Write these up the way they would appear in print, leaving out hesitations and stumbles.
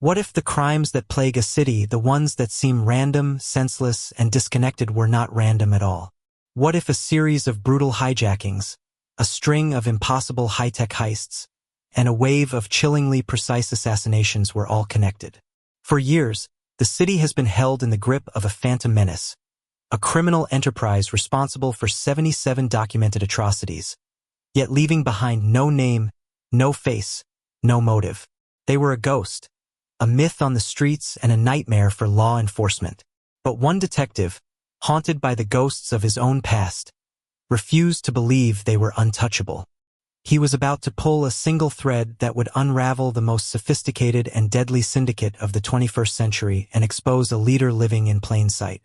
What if the crimes that plague a city, the ones that seem random, senseless, and disconnected, were not random at all? What if a series of brutal hijackings, a string of impossible high-tech heists, and a wave of chillingly precise assassinations were all connected? For years, the city has been held in the grip of a phantom menace, a criminal enterprise responsible for 77 documented atrocities, yet leaving behind no name, no face, no motive. They were a ghost, a myth on the streets, and a nightmare for law enforcement. But one detective, haunted by the ghosts of his own past, refused to believe they were untouchable. He was about to pull a single thread that would unravel the most sophisticated and deadly syndicate of the 21st century and expose a leader living in plain sight.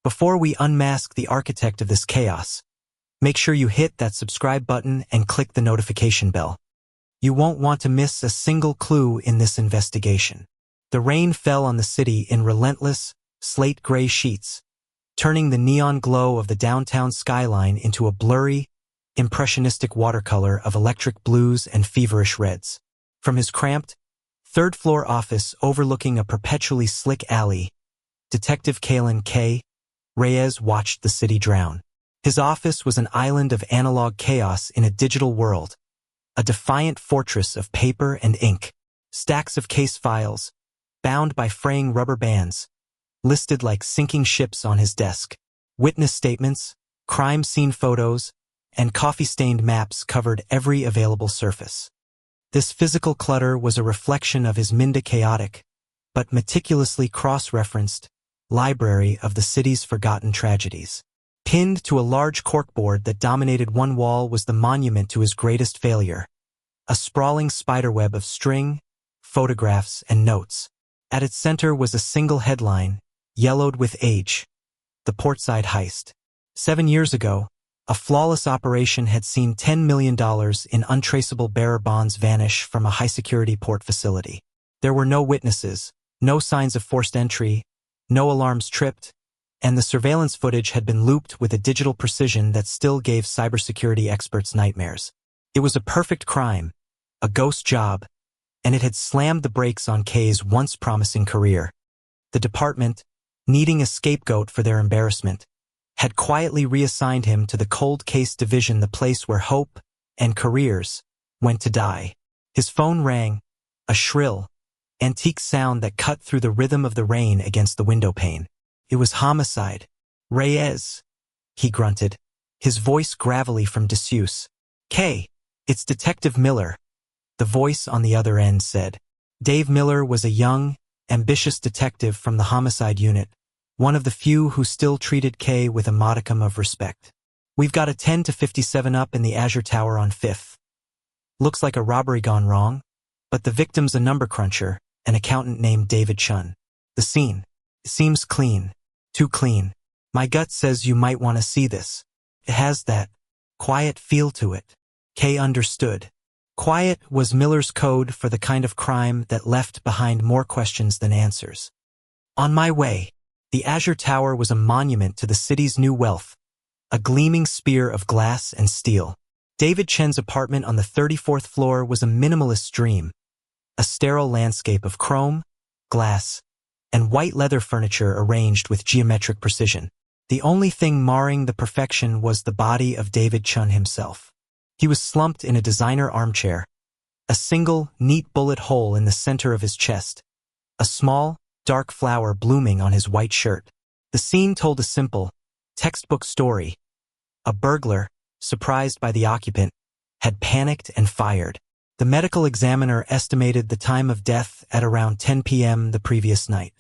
Before we unmask the architect of this chaos, make sure you hit that subscribe button and click the notification bell. You won't want to miss a single clue in this investigation. The rain fell on the city in relentless, slate-gray sheets, turning the neon glow of the downtown skyline into a blurry, impressionistic watercolor of electric blues and feverish reds. From his cramped, third-floor office overlooking a perpetually slick alley, Detective Kalen K. Reyes watched the city drown. His office was an island of analog chaos in a digital world, a defiant fortress of paper and ink. Stacks of case files, bound by fraying rubber bands, listed like sinking ships on his desk. Witness statements, crime scene photos, and coffee-stained maps covered every available surface. This physical clutter was a reflection of his chaotic, but meticulously cross-referenced, library of the city's forgotten tragedies. Pinned to a large corkboard that dominated one wall was the monument to his greatest failure, a sprawling spiderweb of string, photographs, and notes. At its center was a single headline, yellowed with age: the Portside Heist. 7 years ago, a flawless operation had seen $10 million in untraceable bearer bonds vanish from a high-security port facility. There were no witnesses, no signs of forced entry, no alarms tripped, and the surveillance footage had been looped with a digital precision that still gave cybersecurity experts nightmares. It was a perfect crime, a ghost job, and it had slammed the brakes on Kay's once promising career. The department, needing a scapegoat for their embarrassment, had quietly reassigned him to the cold case division, the place where hope and careers went to die. His phone rang, a shrill, antique sound that cut through the rhythm of the rain against the window pane. It was homicide. Reyes, he grunted, his voice gravelly from disuse. Kay, it's Detective Miller, the voice on the other end said. Dave Miller was a young, ambitious detective from the homicide unit, one of the few who still treated Kay with a modicum of respect. We've got a 10 to 57 up in the Azure Tower on 5th. Looks like a robbery gone wrong, but the victim's a number cruncher, an accountant named David Chun. The scene seems clean, too clean. My gut says you might want to see this. It has that quiet feel to it. Kay understood. Quiet was Miller's code for the kind of crime that left behind more questions than answers. On my way, the Azure Tower was a monument to the city's new wealth, a gleaming spear of glass and steel. David Chen's apartment on the 34th floor was a minimalist dream, a sterile landscape of chrome, glass, and white leather furniture arranged with geometric precision. The only thing marring the perfection was the body of David Chun himself. He was slumped in a designer armchair, a single, neat bullet hole in the center of his chest, a small, dark flower blooming on his white shirt. The scene told a simple, textbook story. A burglar, surprised by the occupant, had panicked and fired. The medical examiner estimated the time of death at around 10 p.m. the previous night.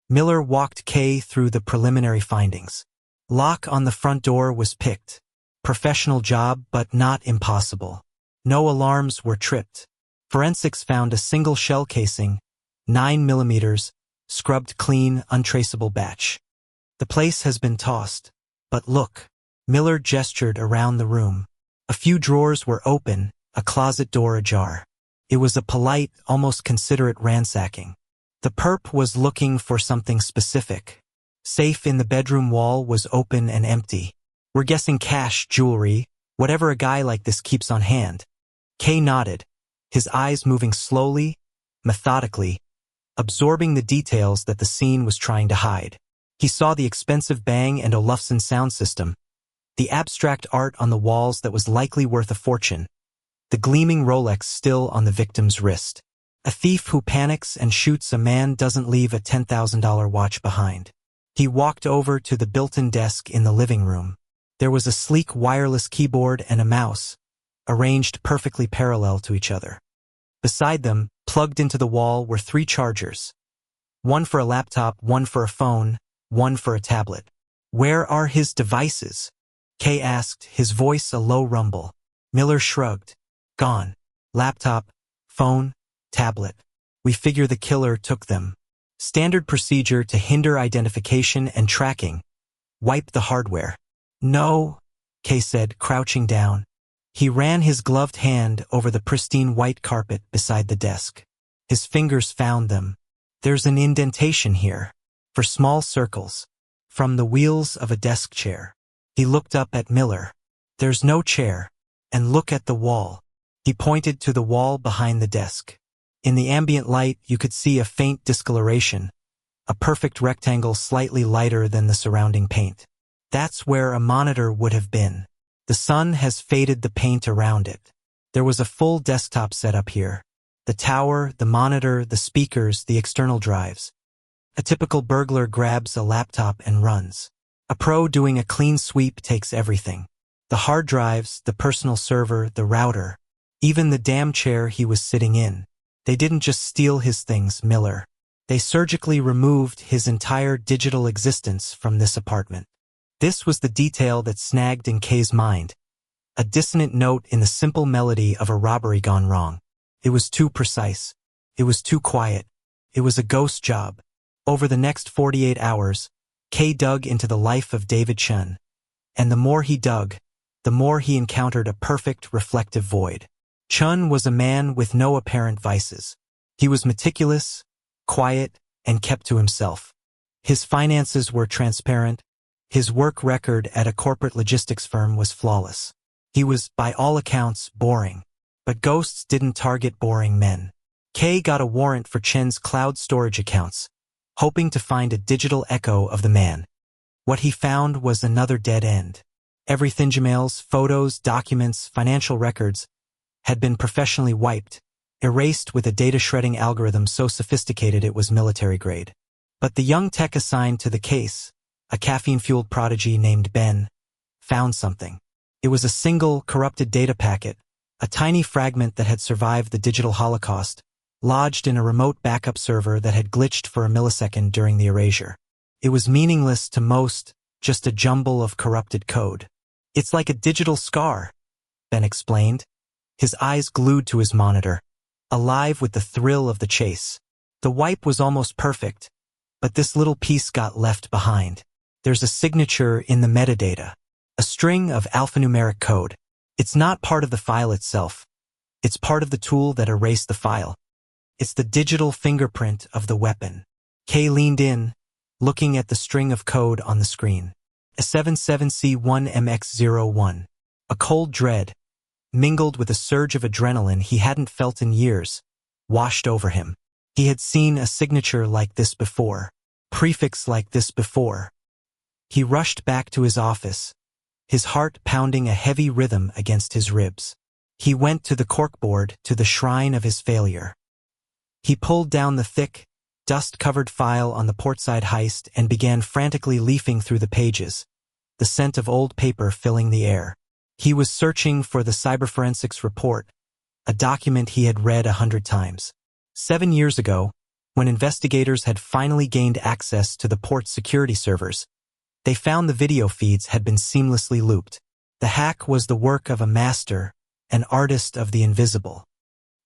Miller walked Kay through the preliminary findings. Lock on the front door was picked. Professional job, but not impossible. No alarms were tripped. Forensics found a single shell casing, 9 millimeters, scrubbed clean, untraceable batch. The place has been tossed. But look. Miller gestured around the room. A few drawers were open, a closet door ajar. It was a polite, almost considerate ransacking. The perp was looking for something specific. Safe in the bedroom wall was open and empty. We're guessing cash, jewelry, whatever a guy like this keeps on hand. Kay nodded, his eyes moving slowly, methodically, absorbing the details that the scene was trying to hide. He saw the expensive Bang & Olufsen sound system, the abstract art on the walls that was likely worth a fortune, the gleaming Rolex still on the victim's wrist. A thief who panics and shoots a man doesn't leave a $10,000 watch behind. He walked over to the built-in desk in the living room. There was a sleek wireless keyboard and a mouse, arranged perfectly parallel to each other. Beside them, plugged into the wall, were 3 chargers. One for a laptop, one for a phone, one for a tablet. "Where are his devices?" Kay asked, his voice a low rumble. Miller shrugged. "Gone. Laptop, phone, tablet. We figure the killer took them. Standard procedure to hinder identification and tracking. Wipe the hardware." "No," Kay said, crouching down. He ran his gloved hand over the pristine white carpet beside the desk. His fingers found them. "There's an indentation here. For small circles. From the wheels of a desk chair." He looked up at Miller. "There's no chair. And look at the wall." He pointed to the wall behind the desk. In the ambient light, you could see a faint discoloration, a perfect rectangle slightly lighter than the surrounding paint. That's where a monitor would have been. The sun has faded the paint around it. There was a full desktop setup here. The tower, the monitor, the speakers, the external drives. A typical burglar grabs a laptop and runs. A pro doing a clean sweep takes everything. The hard drives, the personal server, the router. Even the damn chair he was sitting in. They didn't just steal his things, Miller. They surgically removed his entire digital existence from this apartment. This was the detail that snagged in Kay's mind. A dissonant note in the simple melody of a robbery gone wrong. It was too precise. It was too quiet. It was a ghost job. Over the next 48 hours, Kay dug into the life of David Chun. And the more he dug, the more he encountered a perfect, reflective void. Chun was a man with no apparent vices. He was meticulous, quiet, and kept to himself. His finances were transparent. His work record at a corporate logistics firm was flawless. He was, by all accounts, boring. But ghosts didn't target boring men. Kay got a warrant for Chen's cloud storage accounts, hoping to find a digital echo of the man. What he found was another dead end. Everything: emails, photos, documents, financial records, had been professionally wiped, erased with a data shredding algorithm so sophisticated it was military grade. But the young tech assigned to the case, a caffeine-fueled prodigy named Ben, found something. It was a single, corrupted data packet, a tiny fragment that had survived the digital holocaust, lodged in a remote backup server that had glitched for a millisecond during the erasure. It was meaningless to most, just a jumble of corrupted code. "It's like a digital scar," Ben explained, his eyes glued to his monitor, alive with the thrill of the chase. "The wipe was almost perfect, but this little piece got left behind. There's a signature in the metadata, a string of alphanumeric code. It's not part of the file itself. It's part of the tool that erased the file. It's the digital fingerprint of the weapon." Kay leaned in, looking at the string of code on the screen. A 77C1MX01. A cold dread, mingled with a surge of adrenaline he hadn't felt in years, washed over him. He had seen a signature like this before, prefix like this before. He rushed back to his office, his heart pounding a heavy rhythm against his ribs. He went to the corkboard, to the shrine of his failure. He pulled down the thick, dust-covered file on the portside heist and began frantically leafing through the pages, the scent of old paper filling the air. He was searching for the cyberforensics report, a document he had read 100 times. 7 years ago, when investigators had finally gained access to the port's security servers, they found the video feeds had been seamlessly looped. The hack was the work of a master, an artist of the invisible.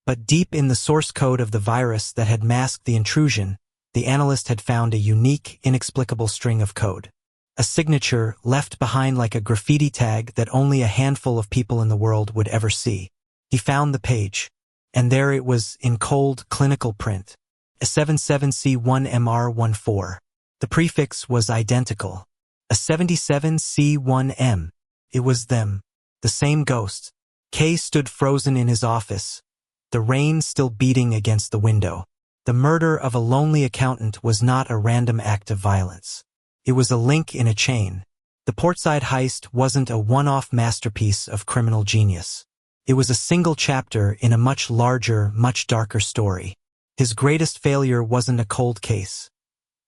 But deep in the source code of the virus that had masked the intrusion, the analyst had found a unique, inexplicable string of code. A signature left behind like a graffiti tag that only a handful of people in the world would ever see. He found the page, and there it was in cold, clinical print. A 77C1MR14. The prefix was identical. A 77C1M. It was them. The same ghosts. Kay stood frozen in his office, the rain still beating against the window. The murder of a lonely accountant was not a random act of violence. It was a link in a chain. The Portside heist wasn't a one-off masterpiece of criminal genius. It was a single chapter in a much larger, much darker story. His greatest failure wasn't a cold case.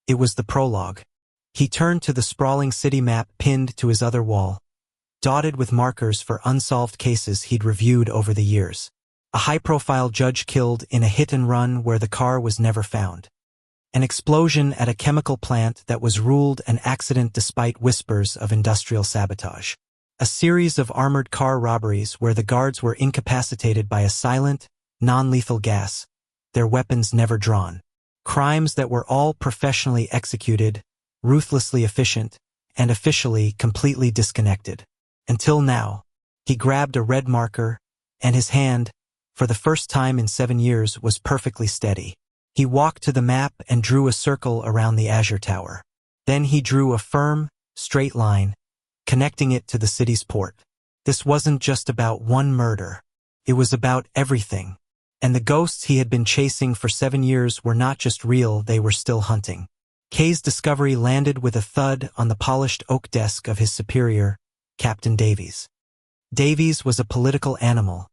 It was the prologue. He turned to the sprawling city map pinned to his other wall, dotted with markers for unsolved cases he'd reviewed over the years. A high-profile judge killed in a hit-and-run where the car was never found. An explosion at a chemical plant that was ruled an accident despite whispers of industrial sabotage. A series of armored car robberies where the guards were incapacitated by a silent, non-lethal gas, their weapons never drawn. Crimes that were all professionally executed, ruthlessly efficient, and officially completely disconnected. Until now, he grabbed a red marker, and his hand, for the first time in 7 years, was perfectly steady. He walked to the map and drew a circle around the Azure Tower. Then he drew a firm, straight line, connecting it to the city's port. This wasn't just about one murder. It was about everything. And the ghosts he had been chasing for 7 years were not just real, they were still hunting. Kay's discovery landed with a thud on the polished oak desk of his superior, Captain Davies. Davies was a political animal,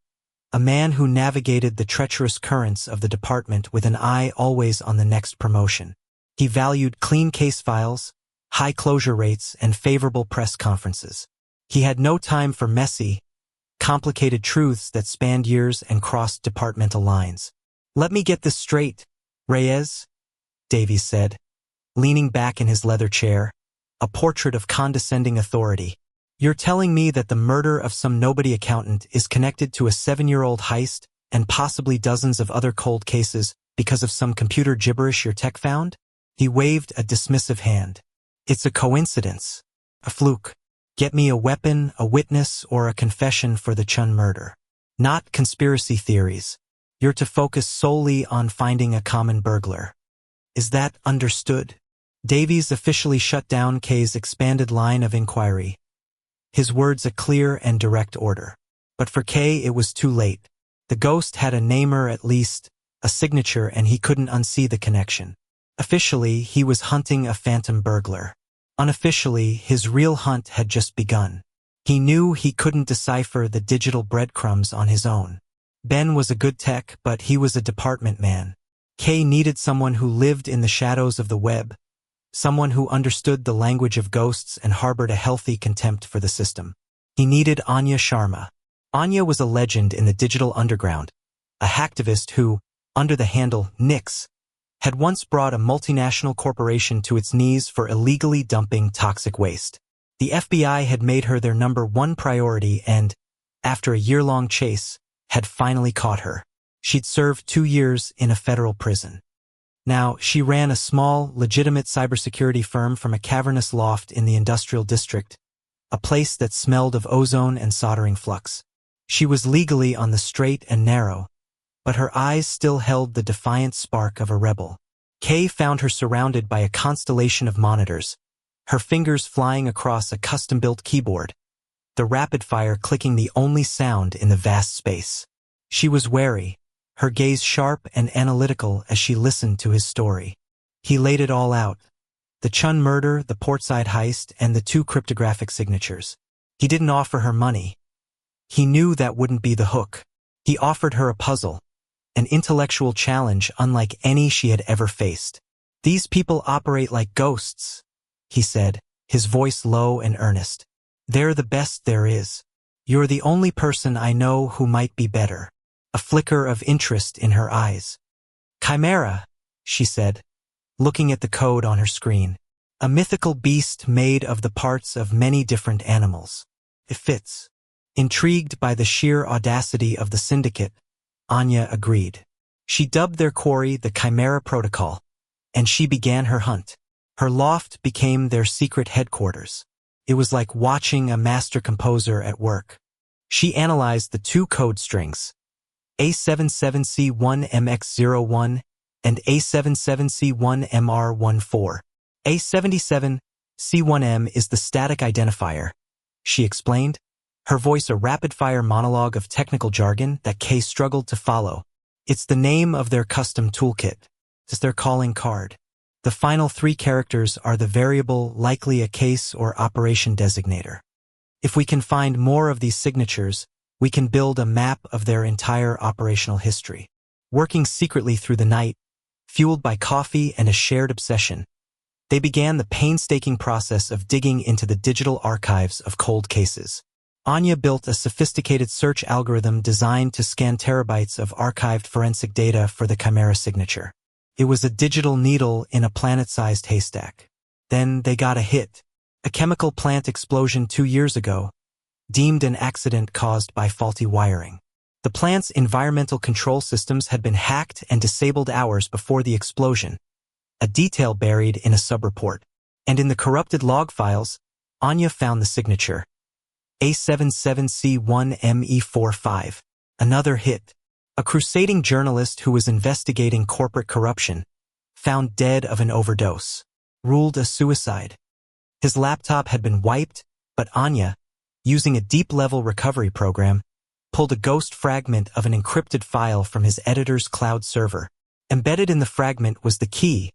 a man who navigated the treacherous currents of the department with an eye always on the next promotion. He valued clean case files, high closure rates, and favorable press conferences. He had no time for messy, complicated truths that spanned years and crossed departmental lines. "Let me get this straight, Reyes," Davies said, leaning back in his leather chair, a portrait of condescending authority. "You're telling me that the murder of some nobody accountant is connected to a 7-year-old heist and possibly dozens of other cold cases because of some computer gibberish your tech found?" He waved a dismissive hand. "It's a coincidence. A fluke. Get me a weapon, a witness, or a confession for the Chun murder. Not conspiracy theories. You're to focus solely on finding a common burglar. Is that understood?" Davies officially shut down Kay's expanded line of inquiry, his words a clear and direct order. But for Kay it was too late. The ghost had a name, or at least a signature, and he couldn't unsee the connection. Officially, he was hunting a phantom burglar. Unofficially, his real hunt had just begun. He knew he couldn't decipher the digital breadcrumbs on his own. Ben was a good tech, but he was a department man. Kay needed someone who lived in the shadows of the web, someone who understood the language of ghosts and harbored a healthy contempt for the system. He needed Anya Sharma. Anya was a legend in the digital underground, a hacktivist who, under the handle Nix, had once brought a multinational corporation to its knees for illegally dumping toxic waste. The FBI had made her their #1 priority and, after a year-long chase, had finally caught her. She'd served 2 years in a federal prison. Now, she ran a small, legitimate cybersecurity firm from a cavernous loft in the industrial district, a place that smelled of ozone and soldering flux. She was legally on the straight and narrow, but her eyes still held the defiant spark of a rebel. Kay found her surrounded by a constellation of monitors, her fingers flying across a custom-built keyboard, the rapid-fire clicking the only sound in the vast space. She was wary, her gaze sharp and analytical as she listened to his story. He laid it all out: the Chun murder, the Portside heist, and the 2 cryptographic signatures. He didn't offer her money. He knew that wouldn't be the hook. He offered her a puzzle, an intellectual challenge unlike any she had ever faced. "These people operate like ghosts," he said, his voice low and earnest. "They're the best there is. You're the only person I know who might be better." A flicker of interest in her eyes. "Chimera," she said, looking at the code on her screen. "A mythical beast made of the parts of many different animals. It fits." Intrigued by the sheer audacity of the Syndicate, Anya agreed. She dubbed their quarry the Chimera Protocol, and she began her hunt. Her loft became their secret headquarters. It was like watching a master composer at work. She analyzed the 2 code strings, A77C1MX01 and A77C1MR14. A77C1M is the static identifier, she explained, her voice a rapid-fire monologue of technical jargon that Kay struggled to follow. "It's the name of their custom toolkit. is their calling card. The final three characters are the variable, likely a case or operation designator. If we can find more of these signatures, we can build a map of their entire operational history. Working secretly through the night, fueled by coffee and a shared obsession, they began the painstaking process of digging into the digital archives of cold cases. Anya built a sophisticated search algorithm designed to scan terabytes of archived forensic data for the Chimera signature. It was a digital needle in a planet-sized haystack. Then they got a hit. A chemical plant explosion 2 years ago, deemed an accident caused by faulty wiring. The plant's environmental control systems had been hacked and disabled hours before the explosion, a detail buried in a sub-report. And in the corrupted log files, Anya found the signature, A77C1ME45. Another hit. A crusading journalist who was investigating corporate corruption, found dead of an overdose. Ruled a suicide. His laptop had been wiped, but Anya, using a deep-level recovery program, pulled a ghost fragment of an encrypted file from his editor's cloud server. Embedded in the fragment was the key,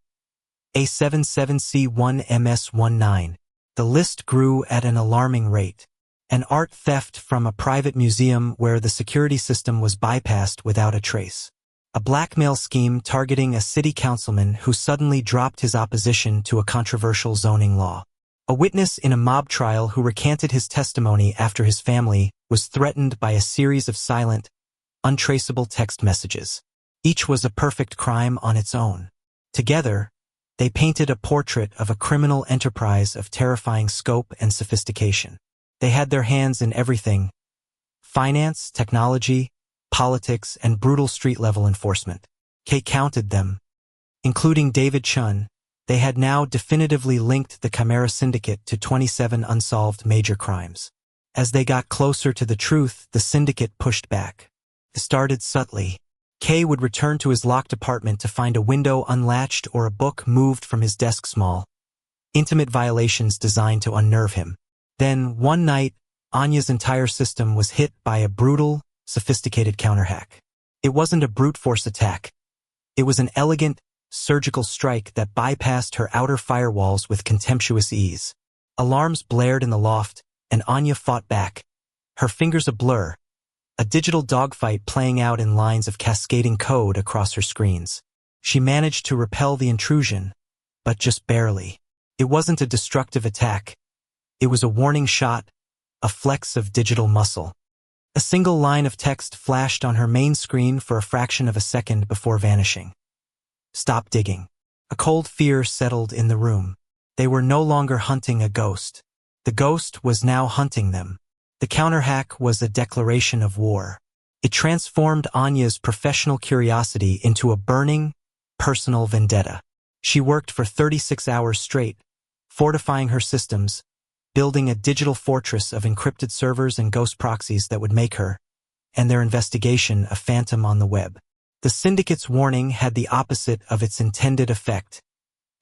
A77C1MS19. The list grew at an alarming rate. An art theft from a private museum where the security system was bypassed without a trace. A blackmail scheme targeting a city councilman who suddenly dropped his opposition to a controversial zoning law. A witness in a mob trial who recanted his testimony after his family was threatened by a series of silent, untraceable text messages. Each was a perfect crime on its own. Together, they painted a portrait of a criminal enterprise of terrifying scope and sophistication. They had their hands in everything: finance, technology, politics, and brutal street-level enforcement. Kay counted them. Including David Chun, they had now definitively linked the Chimera Syndicate to 27 unsolved major crimes. As they got closer to the truth, the Syndicate pushed back. It started subtly. Kay would return to his locked apartment to find a window unlatched or a book moved from his desk. Small, intimate violations designed to unnerve him. Then, one night, Anya's entire system was hit by a brutal, sophisticated counterhack. It wasn't a brute force attack. It was an elegant, surgical strike that bypassed her outer firewalls with contemptuous ease. Alarms blared in the loft, and Anya fought back, her fingers a blur, a digital dogfight playing out in lines of cascading code across her screens. She managed to repel the intrusion, but just barely. It wasn't a destructive attack. It was a warning shot, a flex of digital muscle. A single line of text flashed on her main screen for a fraction of a second before vanishing. Stop digging. A cold fear settled in the room. They were no longer hunting a ghost. The ghost was now hunting them. The counterhack was a declaration of war. It transformed Anya's professional curiosity into a burning, personal vendetta. She worked for 36 hours straight, fortifying her systems, building a digital fortress of encrypted servers and ghost proxies that would make her, and their investigation, a phantom on the web. The Syndicate's warning had the opposite of its intended effect.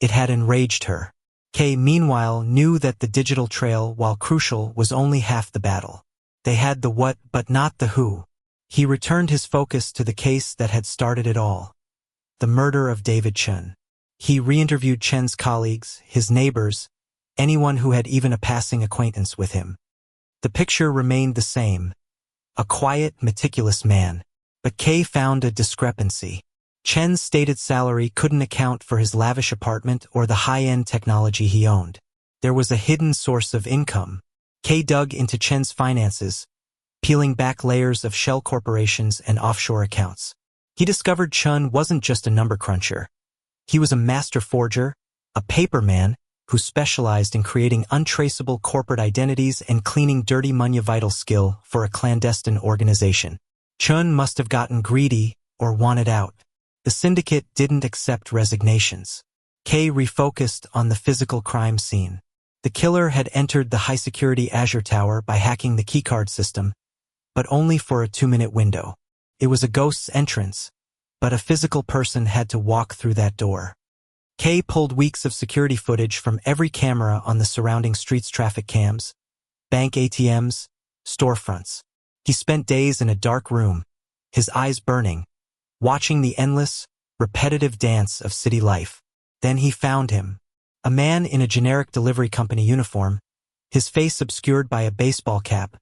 It had enraged her. Kay, meanwhile, knew that the digital trail, while crucial, was only half the battle. They had the what, but not the who. He returned his focus to the case that had started it all. The murder of David Chun. He re-interviewed Chen's colleagues, his neighbors, anyone who had even a passing acquaintance with him. The picture remained the same. A quiet, meticulous man. But Kay found a discrepancy. Chen's stated salary couldn't account for his lavish apartment or the high-end technology he owned. There was a hidden source of income. Kay dug into Chen's finances, peeling back layers of shell corporations and offshore accounts. He discovered Chun wasn't just a number cruncher. He was a master forger, a paperman, who specialized in creating untraceable corporate identities and cleaning dirty money, vital skill for a clandestine organization. Chun must have gotten greedy or wanted out. The Syndicate didn't accept resignations. Kay refocused on the physical crime scene. The killer had entered the high-security Azure Tower by hacking the keycard system, but only for a 2-minute window. It was a ghost's entrance, but a physical person had to walk through that door. Kay pulled weeks of security footage from every camera on the surrounding streets, traffic cams, bank ATMs, storefronts. He spent days in a dark room, his eyes burning, watching the endless, repetitive dance of city life. Then he found him. A man in a generic delivery company uniform, his face obscured by a baseball cap,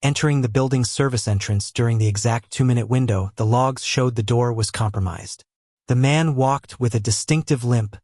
entering the building's service entrance during the exact 2-minute window the logs showed the door was compromised. The man walked with a distinctive limp,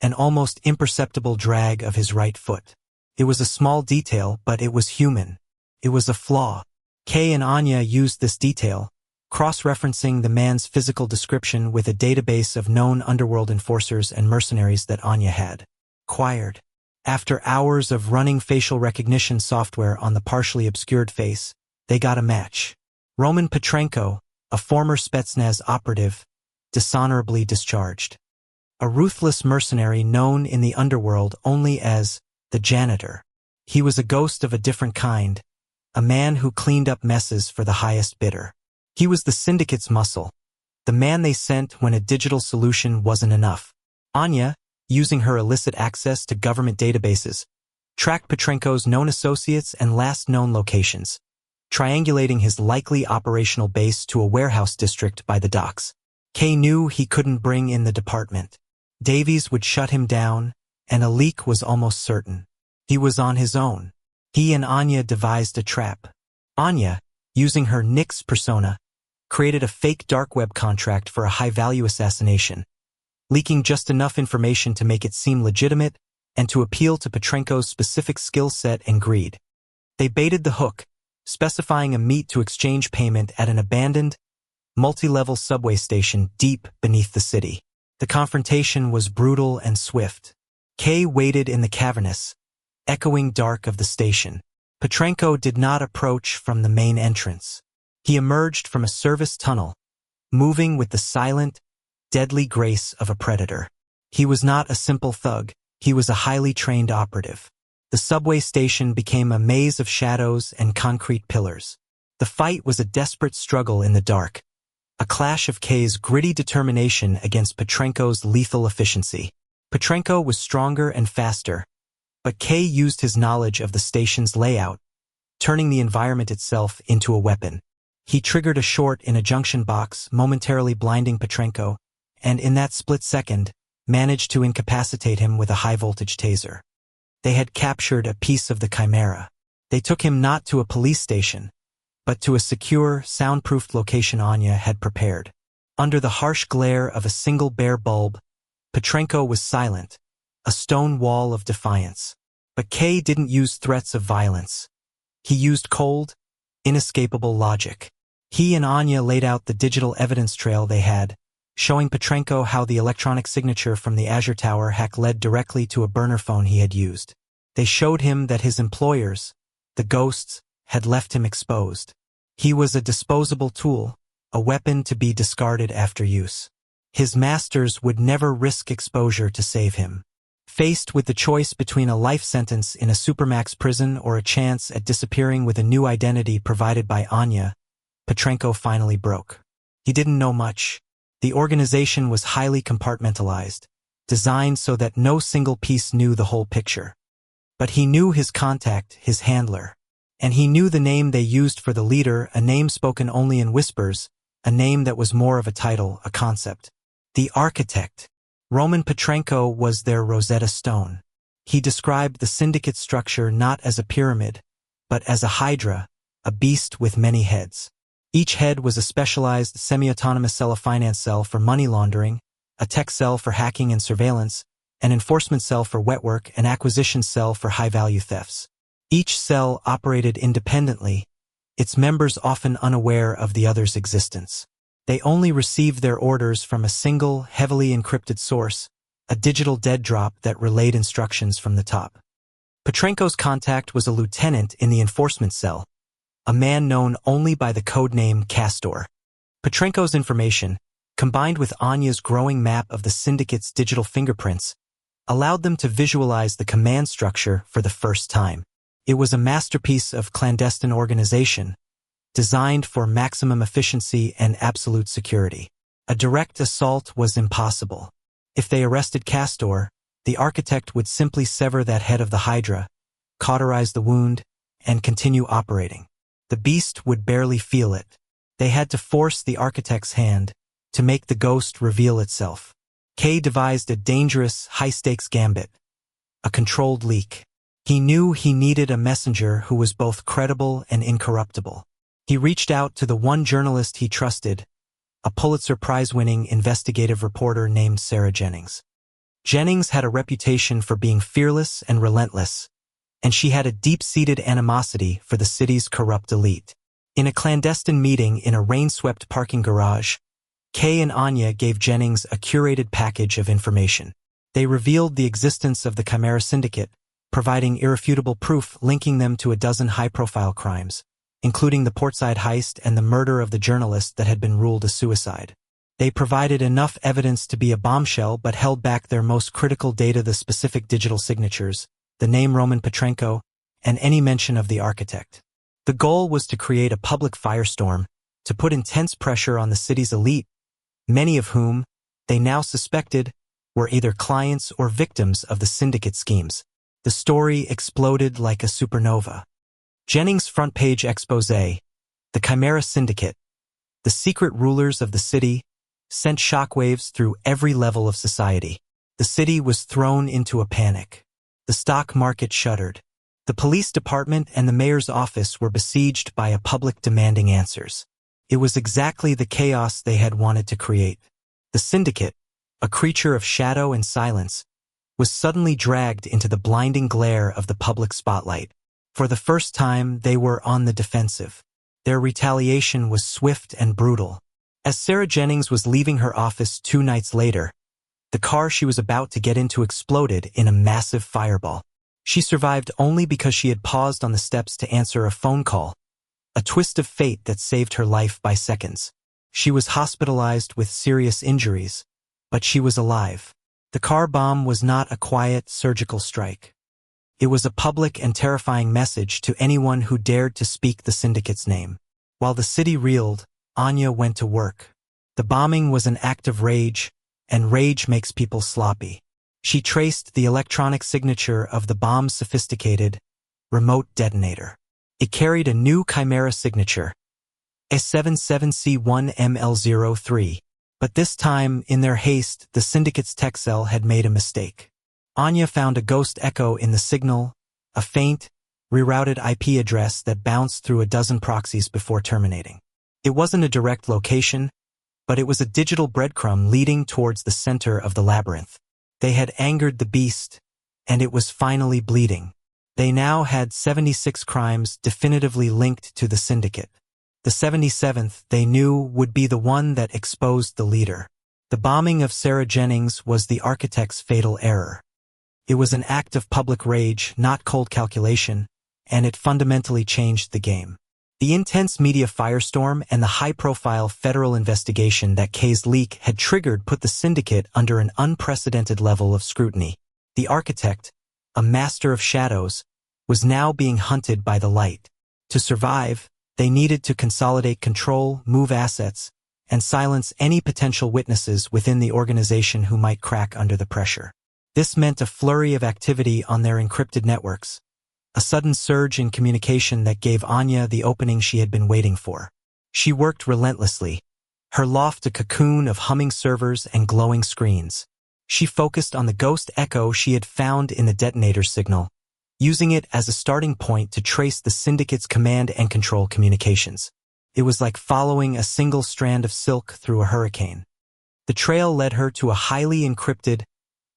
an almost imperceptible drag of his right foot. It was a small detail, but it was human. It was a flaw. Kay and Anya used this detail, cross-referencing the man's physical description with a database of known underworld enforcers and mercenaries that Anya had acquired. After hours of running facial recognition software on the partially obscured face, they got a match. Roman Petrenko, a former Spetsnaz operative, dishonorably discharged. A ruthless mercenary known in the underworld only as the janitor. He was a ghost of a different kind, a man who cleaned up messes for the highest bidder. He was the Syndicate's muscle, the man they sent when a digital solution wasn't enough. Anya, using her illicit access to government databases, tracked Petrenko's known associates and last known locations, triangulating his likely operational base to a warehouse district by the docks. Kay knew he couldn't bring in the department. Davies would shut him down, and a leak was almost certain. He was on his own. He and Anya devised a trap. Anya, using her Nyx persona, created a fake dark web contract for a high-value assassination, leaking just enough information to make it seem legitimate and to appeal to Petrenko's specific skill set and greed. They baited the hook, specifying a meet-to-exchange payment at an abandoned, multi-level subway station deep beneath the city. The confrontation was brutal and swift. Kay waited in the cavernous, echoing dark of the station. Petrenko did not approach from the main entrance. He emerged from a service tunnel, moving with the silent, deadly grace of a predator. He was not a simple thug, he was a highly trained operative. The subway station became a maze of shadows and concrete pillars. The fight was a desperate struggle in the dark, a clash of Kay's gritty determination against Petrenko's lethal efficiency. Petrenko was stronger and faster, but Kay used his knowledge of the station's layout, turning the environment itself into a weapon. He triggered a short in a junction box, momentarily blinding Petrenko, and in that split second, managed to incapacitate him with a high-voltage taser. They had captured a piece of the chimera. They took him not to a police station, but to a secure, soundproofed location Anya had prepared. Under the harsh glare of a single bare bulb, Petrenko was silent, a stone wall of defiance. But Kay didn't use threats of violence. He used cold, inescapable logic. He and Anya laid out the digital evidence trail they had, showing Petrenko how the electronic signature from the Azure Tower hack led directly to a burner phone he had used. They showed him that his employers, the ghosts, had left him exposed. He was a disposable tool, a weapon to be discarded after use. His masters would never risk exposure to save him. Faced with the choice between a life sentence in a supermax prison or a chance at disappearing with a new identity provided by Anya, Petrenko finally broke. He didn't know much. The organization was highly compartmentalized, designed so that no single piece knew the whole picture. But he knew his contact, his handler. And he knew the name they used for the leader, a name spoken only in whispers, a name that was more of a title, a concept. The Architect. Roman Petrenko was their Rosetta Stone. He described the Syndicate structure not as a pyramid, but as a hydra, a beast with many heads. Each head was a specialized semi-autonomous cell, a finance cell for money laundering, a tech cell for hacking and surveillance, an enforcement cell for wet work, an acquisition cell for high-value thefts. Each cell operated independently, its members often unaware of the other's existence. They only received their orders from a single, heavily encrypted source, a digital dead drop that relayed instructions from the top. Petrenko's contact was a lieutenant in the enforcement cell, a man known only by the codename Castor. Petrenko's information, combined with Anya's growing map of the Syndicate's digital fingerprints, allowed them to visualize the command structure for the first time. It was a masterpiece of clandestine organization, designed for maximum efficiency and absolute security. A direct assault was impossible. If they arrested Castor, the Architect would simply sever that head of the Hydra, cauterize the wound, and continue operating. The beast would barely feel it. They had to force the Architect's hand, to make the ghost reveal itself. Kay devised a dangerous, high-stakes gambit, a controlled leak. He knew he needed a messenger who was both credible and incorruptible. He reached out to the one journalist he trusted, a Pulitzer Prize-winning investigative reporter named Sarah Jennings. Jennings had a reputation for being fearless and relentless, and she had a deep-seated animosity for the city's corrupt elite. In a clandestine meeting in a rain-swept parking garage, Kay and Anya gave Jennings a curated package of information. They revealed the existence of the Chimera Syndicate, providing irrefutable proof linking them to a dozen high-profile crimes, including the Portside heist and the murder of the journalist that had been ruled a suicide. They provided enough evidence to be a bombshell but held back their most critical data, the specific digital signatures, the name Roman Petrenko, and any mention of the architect. The goal was to create a public firestorm, to put intense pressure on the city's elite, many of whom, they now suspected, were either clients or victims of the syndicate schemes. The story exploded like a supernova. Jennings' front-page exposé, the Chimera Syndicate, the secret rulers of the city, sent shockwaves through every level of society. The city was thrown into a panic. The stock market shuddered. The police department and the mayor's office were besieged by a public demanding answers. It was exactly the chaos they had wanted to create. The Syndicate, a creature of shadow and silence, was suddenly dragged into the blinding glare of the public spotlight. For the first time, they were on the defensive. Their retaliation was swift and brutal. As Sarah Jennings was leaving her office 2 nights later, the car she was about to get into exploded in a massive fireball. She survived only because she had paused on the steps to answer a phone call, a twist of fate that saved her life by seconds. She was hospitalized with serious injuries, but she was alive. The car bomb was not a quiet surgical strike. It was a public and terrifying message to anyone who dared to speak the Syndicate's name. While the city reeled, Anya went to work. The bombing was an act of rage, and rage makes people sloppy. She traced the electronic signature of the bomb's sophisticated, remote detonator. It carried a new Chimera signature, S77C1ML03. But this time, in their haste, the Syndicate's tech cell had made a mistake. Anya found a ghost echo in the signal, a faint, rerouted IP address that bounced through a dozen proxies before terminating. It wasn't a direct location, but it was a digital breadcrumb leading towards the center of the labyrinth. They had angered the beast, and it was finally bleeding. They now had 76 crimes definitively linked to the Syndicate. The 77th, they knew, would be the one that exposed the leader. The bombing of Sarah Jennings was the architect's fatal error. It was an act of public rage, not cold calculation, and it fundamentally changed the game. The intense media firestorm and the high-profile federal investigation that Kay's leak had triggered put the Syndicate under an unprecedented level of scrutiny. The architect, a master of shadows, was now being hunted by the light. To survive, they needed to consolidate control, move assets, and silence any potential witnesses within the organization who might crack under the pressure. This meant a flurry of activity on their encrypted networks, a sudden surge in communication that gave Anya the opening she had been waiting for. She worked relentlessly, her loft a cocoon of humming servers and glowing screens. She focused on the ghost echo she had found in the detonator signal, using it as a starting point to trace the Syndicate's command and control communications. It was like following a single strand of silk through a hurricane. The trail led her to a highly encrypted,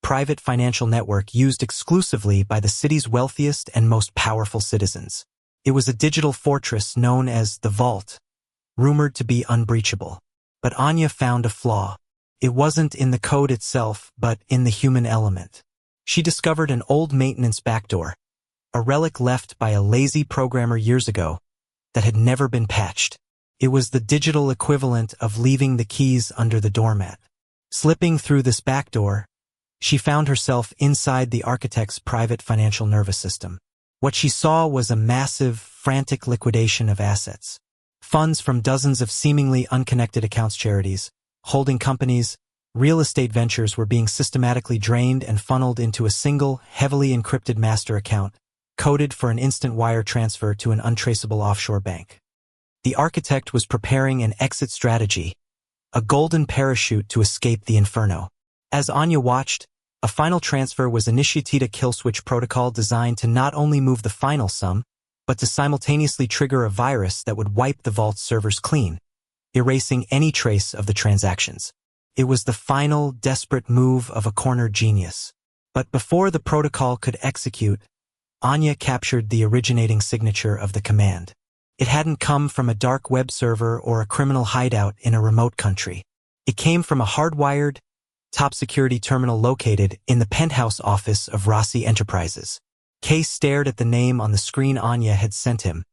private financial network used exclusively by the city's wealthiest and most powerful citizens. It was a digital fortress known as the Vault, rumored to be unbreachable. But Anya found a flaw. It wasn't in the code itself, but in the human element. She discovered an old maintenance backdoor, a relic left by a lazy programmer years ago that had never been patched. It was the digital equivalent of leaving the keys under the doormat. Slipping through this backdoor, she found herself inside the architect's private financial nervous system. What she saw was a massive, frantic liquidation of assets. Funds from dozens of seemingly unconnected accounts, charities, holding companies, real estate ventures were being systematically drained and funneled into a single, heavily encrypted master account, coded for an instant wire transfer to an untraceable offshore bank. The architect was preparing an exit strategy, a golden parachute to escape the inferno. As Anya watched, a final transfer was initiated, a kill switch protocol designed to not only move the final sum, but to simultaneously trigger a virus that would wipe the vault's servers clean, erasing any trace of the transactions. It was the final, desperate move of a cornered genius. But before the protocol could execute, Anya captured the originating signature of the command. It hadn't come from a dark web server or a criminal hideout in a remote country. It came from a hardwired, top-security terminal located in the penthouse office of Rossi Enterprises. Kay stared at the name on the screen Anya had sent him,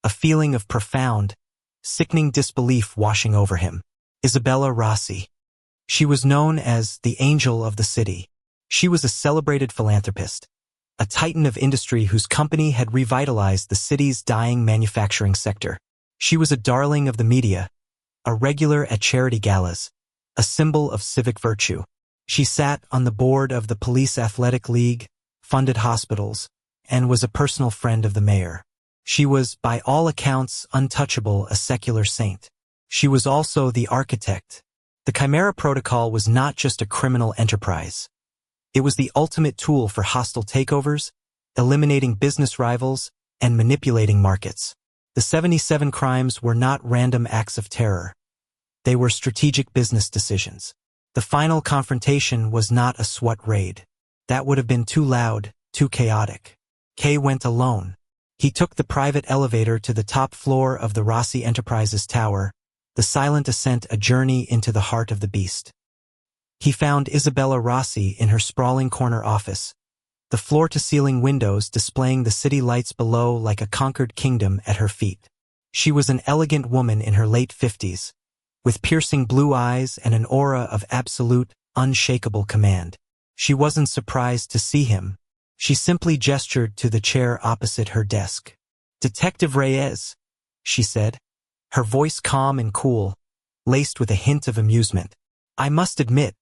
a feeling of profound, sickening disbelief washing over him. Isabella Rossi. She was known as the Angel of the City. She was a celebrated philanthropist, a titan of industry whose company had revitalized the city's dying manufacturing sector. She was a darling of the media, a regular at charity galas, a symbol of civic virtue. She sat on the board of the Police Athletic League, funded hospitals, and was a personal friend of the mayor. She was, by all accounts, untouchable, a secular saint. She was also the architect. The Chimera Protocol was not just a criminal enterprise. It was the ultimate tool for hostile takeovers, eliminating business rivals, and manipulating markets. The 77 crimes were not random acts of terror. They were strategic business decisions. The final confrontation was not a SWAT raid. That would have been too loud, too chaotic. Kay went alone. He took the private elevator to the top floor of the Rossi Enterprises tower, the silent ascent a journey into the heart of the beast. He found Isabella Rossi in her sprawling corner office, the floor-to-ceiling windows displaying the city lights below like a conquered kingdom at her feet. She was an elegant woman in her late 50s, with piercing blue eyes and an aura of absolute, unshakable command. She wasn't surprised to see him. She simply gestured to the chair opposite her desk. "Detective Reyes," she said, her voice calm and cool, laced with a hint of amusement. "I must admit,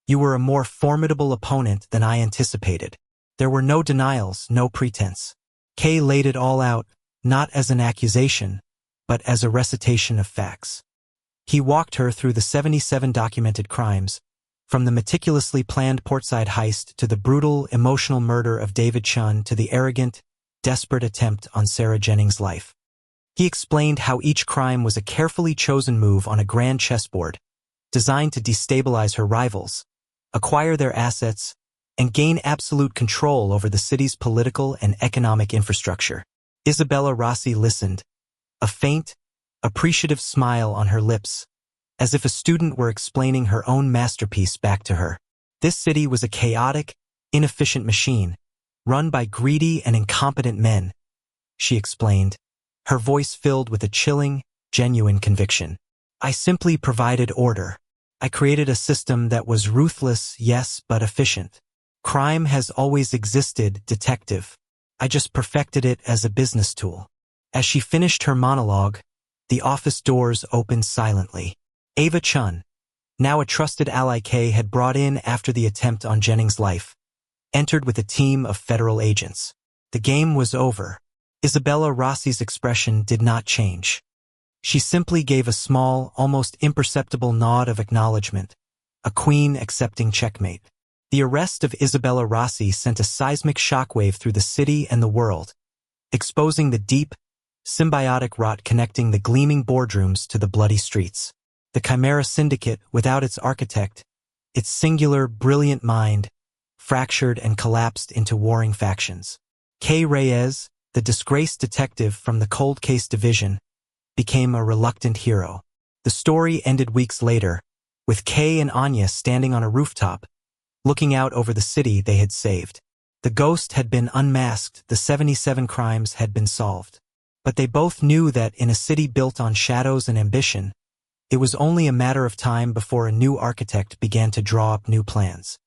you were a more formidable opponent than I anticipated." There were no denials, no pretense. Kay laid it all out, not as an accusation, but as a recitation of facts. He walked her through the 77 documented crimes, from the meticulously planned portside heist to the brutal, emotional murder of David Chun to the arrogant, desperate attempt on Sarah Jennings' life. He explained how each crime was a carefully chosen move on a grand chessboard, designed to destabilize her rivals, acquire their assets, and gain absolute control over the city's political and economic infrastructure. Isabella Rossi listened, a faint, appreciative smile on her lips, as if a student were explaining her own masterpiece back to her. This city was a chaotic, inefficient machine, run by greedy and incompetent men, she explained, her voice filled with a chilling, genuine conviction. "I simply provided order. I created a system that was ruthless, yes, but efficient. Crime has always existed, detective. I just perfected it as a business tool." As she finished her monologue, the office doors opened silently. Ava Chun, now a trusted ally Kay had brought in after the attempt on Jennings' life, entered with a team of federal agents. The game was over. Isabella Rossi's expression did not change. She simply gave a small, almost imperceptible nod of acknowledgement, a queen accepting checkmate. The arrest of Isabella Rossi sent a seismic shockwave through the city and the world, exposing the deep, symbiotic rot connecting the gleaming boardrooms to the bloody streets. The Chimera Syndicate, without its architect, its singular, brilliant mind, fractured and collapsed into warring factions. Kay Reyes, the disgraced detective from the Cold Case Division, became a reluctant hero. The story ended weeks later, with Kay and Anya standing on a rooftop, looking out over the city they had saved. The ghost had been unmasked, the 77 crimes had been solved. But they both knew that in a city built on shadows and ambition, it was only a matter of time before a new architect began to draw up new plans.